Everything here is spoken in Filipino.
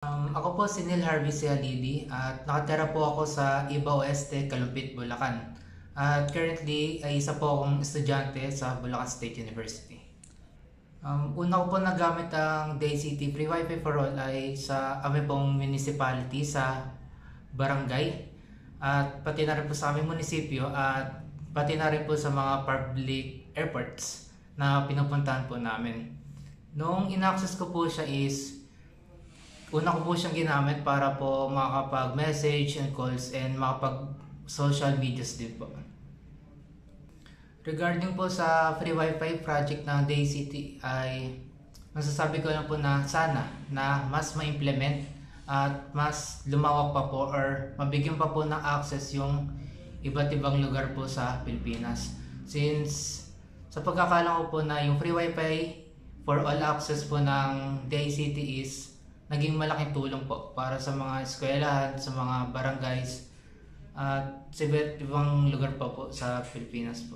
Ako po si Neil Harvey Sialidi at nakatira po ako sa Iba Oeste, Kalumpit, Bulacan. At currently ay isa po akong estudyante sa Bulacan State University. Una ko po nagamit ang DayCity Free Wi-Fi for All ay sa amin pong municipality sa barangay at pati na rin po sa aming munisipyo at pati na rin po sa mga public airports na pinupuntahan po namin. Noong in-access ko po siya is una ko po siyang ginamit para po makakapag-message and calls and makapag-social medias din po. Regarding po sa free wifi project ng DayCity ay masasabi ko lang po na sana na mas ma-implement at mas lumawak pa po or mabigyan pa po ng access yung iba't ibang lugar po sa Pilipinas. Since sa pagkakalam ko po na yung free wifi for all access po ng DayCity is naging malaking tulong po para sa mga eskwelahan, sa mga barangays at sa iba't ibang lugar pa po sa Pilipinas po.